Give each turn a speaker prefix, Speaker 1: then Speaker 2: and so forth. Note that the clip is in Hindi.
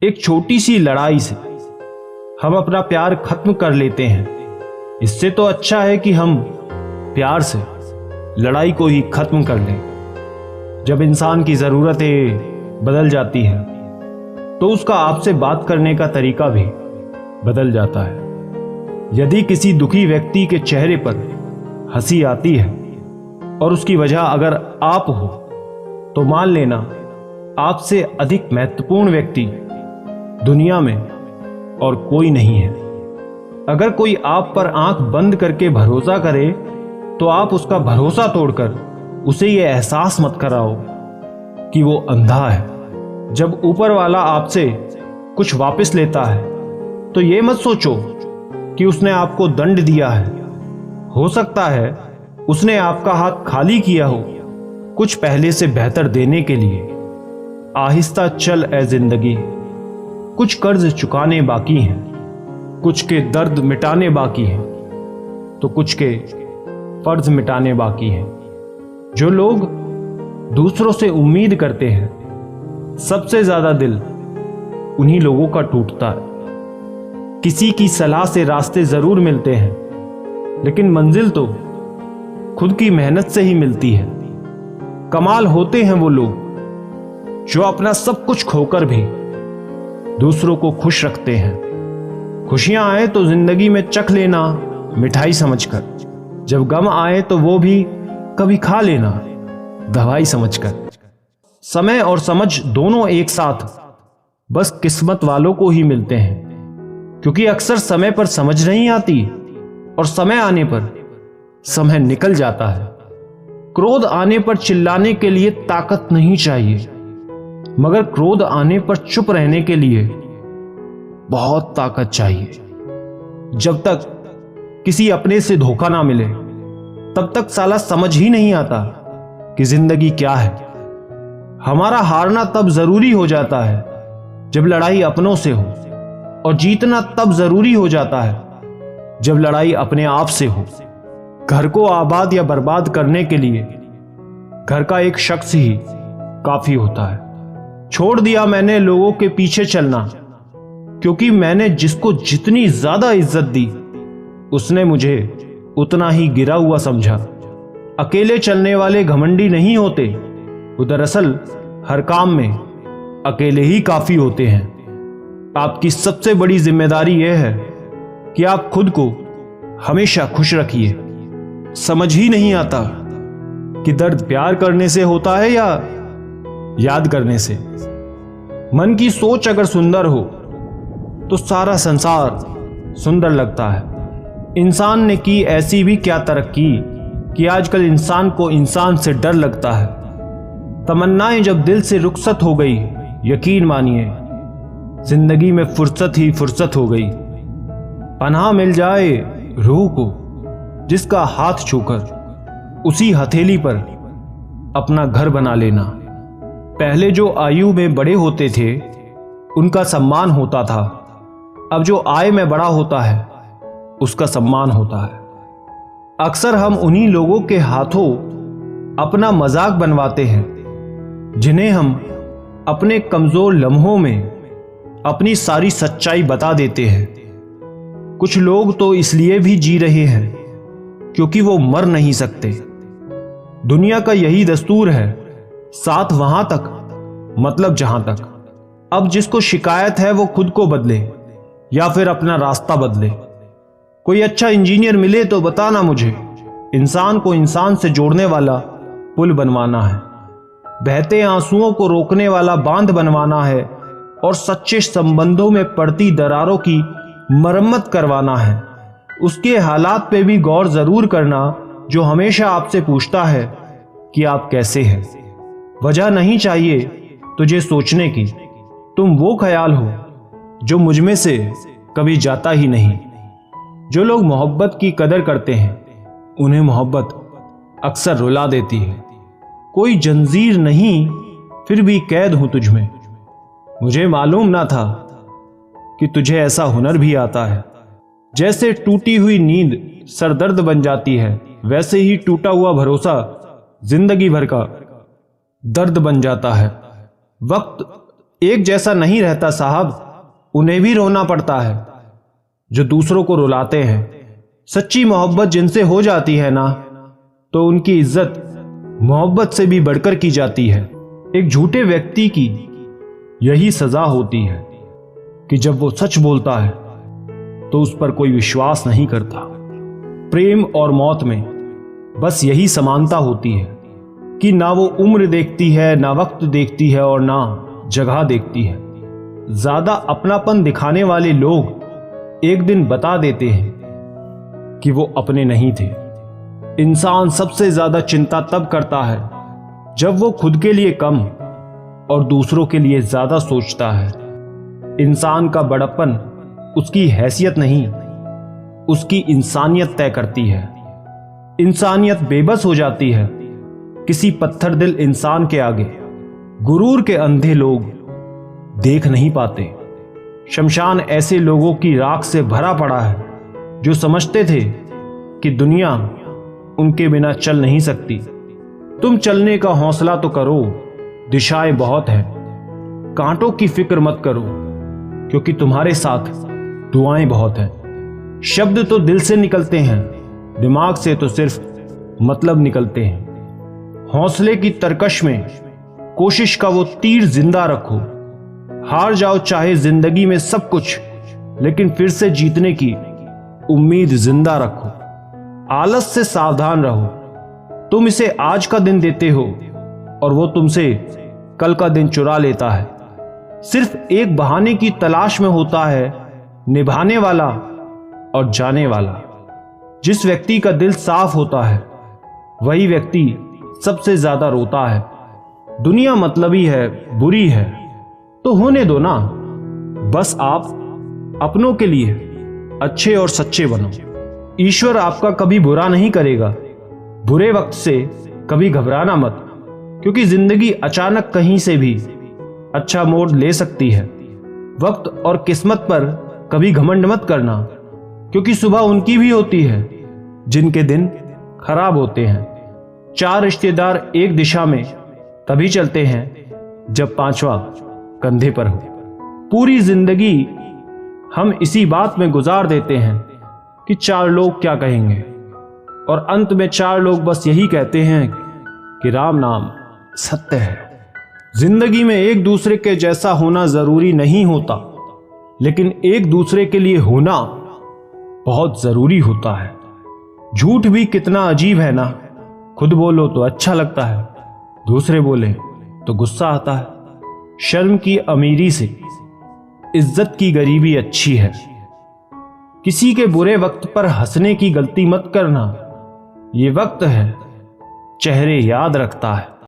Speaker 1: एक छोटी सी लड़ाई से हम अपना प्यार खत्म कर लेते हैं। इससे तो अच्छा है कि हम प्यार से लड़ाई को ही खत्म कर लें। जब इंसान की ज़रूरतें बदल जाती हैं तो उसका आपसे बात करने का तरीका भी बदल जाता है। यदि किसी दुखी व्यक्ति के चेहरे पर हंसी आती है और उसकी वजह अगर आप हो, तो मान लेना आपसे अधिक महत्वपूर्ण व्यक्ति दुनिया में और कोई नहीं है। अगर कोई आप पर आंख बंद करके भरोसा करे तो आप उसका भरोसा तोड़कर उसे यह एहसास मत कराओ कि वो अंधा है। जब ऊपर वाला आपसे कुछ वापस लेता है तो ये मत सोचो कि उसने आपको दंड दिया है। हो सकता है उसने आपका हाथ खाली किया हो कुछ पहले से बेहतर देने के लिए। आहिस्ता चल ए जिंदगी, कुछ कर्ज चुकाने बाकी हैं, कुछ के दर्द मिटाने बाकी हैं, तो कुछ के फर्ज मिटाने बाकी हैं। जो लोग दूसरों से उम्मीद करते हैं, सबसे ज्यादा दिल उन्हीं लोगों का टूटता है। किसी की सलाह से रास्ते जरूर मिलते हैं, लेकिन मंजिल तो खुद की मेहनत से ही मिलती है। कमाल होते हैं वो लोग जो अपना सब कुछ खोकर भी दूसरों को खुश रखते हैं। खुशियां आए तो जिंदगी में चख लेना मिठाई समझकर, जब गम आए तो वो भी कभी खा लेना दवाई समझकर। समय और समझ दोनों एक साथ बस किस्मत वालों को ही मिलते हैं, क्योंकि अक्सर समय पर समझ नहीं आती और समय आने पर समय निकल जाता है। क्रोध आने पर चिल्लाने के लिए ताकत नहीं चाहिए, मगर क्रोध आने पर चुप रहने के लिए बहुत ताकत चाहिए। जब तक किसी अपने से धोखा ना मिले तब तक साला समझ ही नहीं आता कि जिंदगी क्या है। हमारा हारना तब जरूरी हो जाता है जब लड़ाई अपनों से हो, और जीतना तब जरूरी हो जाता है जब लड़ाई अपने आप से हो। घर को आबाद या बर्बाद करने के लिए घर का एक शख्स ही काफी होता है। छोड़ दिया मैंने लोगों के पीछे चलना, क्योंकि मैंने जिसको जितनी ज्यादा इज्जत दी उसने मुझे उतना ही गिरा हुआ समझा। अकेले चलने वाले घमंडी नहीं होते, वो दरअसल हर काम में अकेले ही काफी होते हैं। आपकी सबसे बड़ी जिम्मेदारी यह है कि आप खुद को हमेशा खुश रखिए। समझ ही नहीं आता कि दर्द प्यार करने से होता है या याद करने से। मन की सोच अगर सुंदर हो तो सारा संसार सुंदर लगता है। इंसान ने की ऐसी भी क्या तरक्की कि आजकल इंसान को इंसान से डर लगता है। तमन्नाएं जब दिल से रुखसत हो गई, यकीन मानिए जिंदगी में फुर्सत ही फुर्सत हो गई। पनाह मिल जाए रूह को जिसका हाथ छूकर उसी हथेली पर अपना घर बना लेना। पहले जो आयु में बड़े होते थे उनका सम्मान होता था, अब जो आय में बड़ा होता है उसका सम्मान होता है। अक्सर हम उन्हीं लोगों के हाथों अपना मजाक बनवाते हैं जिन्हें हम अपने कमजोर लम्हों में अपनी सारी सच्चाई बता देते हैं। कुछ लोग तो इसलिए भी जी रहे हैं क्योंकि वो मर नहीं सकते। दुनिया का यही दस्तूर है, साथ वहां तक मतलब जहां तक। अब जिसको शिकायत है वो खुद को बदले या फिर अपना रास्ता बदले। कोई अच्छा इंजीनियर मिले तो बताना मुझे। इंसान को इंसान से जोड़ने वाला पुल बनवाना है, बहते आंसुओं को रोकने वाला बांध बनवाना है, और सच्चे संबंधों में पड़ती दरारों की मरम्मत करवाना है। उसके हालात पे भी गौर जरूर करना जो हमेशा आपसे पूछता है कि आप कैसे हैं। वजह नहीं चाहिए तुझे सोचने की, तुम वो ख्याल हो जो मुझ में से कभी जाता ही नहीं। जो लोग मोहब्बत की कदर करते हैं उन्हें मोहब्बत अक्सर रुला देती है। कोई जंजीर नहीं फिर भी कैद हूं तुझ में। मुझे मालूम ना था कि तुझे ऐसा हुनर भी आता है। जैसे टूटी हुई नींद सरदर्द बन जाती है, वैसे ही टूटा हुआ भरोसा जिंदगी भर का दर्द बन जाता है। वक्त एक जैसा नहीं रहता साहब, उन्हें भी रोना पड़ता है जो दूसरों को रुलाते हैं। सच्ची मोहब्बत जिनसे हो जाती है ना, तो उनकी इज्जत मोहब्बत से भी बढ़कर की जाती है। एक झूठे व्यक्ति की यही सजा होती है कि जब वो सच बोलता है तो उस पर कोई विश्वास नहीं करता। प्रेम और मौत में बस यही समानता होती है कि ना वो उम्र देखती है, ना वक्त देखती है और ना जगह देखती है। ज्यादा अपनापन दिखाने वाले लोग एक दिन बता देते हैं कि वो अपने नहीं थे। इंसान सबसे ज्यादा चिंता तब करता है जब वो खुद के लिए कम और दूसरों के लिए ज्यादा सोचता है। इंसान का बड़प्पन उसकी हैसियत नहीं, उसकी इंसानियत तय करती है। इंसानियत बेबस हो जाती है किसी पत्थर दिल इंसान के आगे। गुरूर के अंधे लोग देख नहीं पाते। शमशान ऐसे लोगों की राख से भरा पड़ा है जो समझते थे कि दुनिया उनके बिना चल नहीं सकती। तुम चलने का हौसला तो करो, दिशाएं बहुत हैं। कांटों की फिक्र मत करो क्योंकि तुम्हारे साथ दुआएं बहुत हैं। शब्द तो दिल से निकलते हैं, दिमाग से तो सिर्फ मतलब निकलते हैं। हौसले की तरकश में कोशिश का वो तीर जिंदा रखो। हार जाओ चाहे जिंदगी में सब कुछ, लेकिन फिर से जीतने की उम्मीद जिंदा रखो। आलस से सावधान रहो। तुम इसे आज का दिन देते हो और वो तुमसे कल का दिन चुरा लेता है। सिर्फ एक बहाने की तलाश में होता है निभाने वाला और जाने वाला। जिस व्यक्ति का दिल साफ होता है वही व्यक्ति सबसे ज्यादा रोता है। दुनिया मतलबी है, बुरी है तो होने दो ना। बस आप अपनों के लिए अच्छे और सच्चे बनो। ईश्वर आपका कभी बुरा नहीं करेगा। बुरे वक्त से कभी घबराना मत, क्योंकि जिंदगी अचानक कहीं से भी अच्छा मोड़ ले सकती है। वक्त और किस्मत पर कभी घमंड मत करना, क्योंकि सुबह उनकी भी होती है जिनके दिन खराब होते हैं। 4 रिश्तेदार एक दिशा में तभी चलते हैं जब 5वां कंधे पर हो। पूरी जिंदगी हम इसी बात में गुजार देते हैं कि 4 लोग क्या कहेंगे, और अंत में 4 लोग बस यही कहते हैं कि राम नाम सत्य है। जिंदगी में एक दूसरे के जैसा होना जरूरी नहीं होता, लेकिन एक दूसरे के लिए होना बहुत जरूरी होता है। झूठ भी कितना अजीब है ना। खुद बोलो तो अच्छा लगता है, दूसरे बोले तो गुस्सा आता है। शर्म की अमीरी से इज्जत की गरीबी अच्छी है। किसी के बुरे वक्त पर हंसने की गलती मत करना। ये वक्त है चेहरे याद रखता है।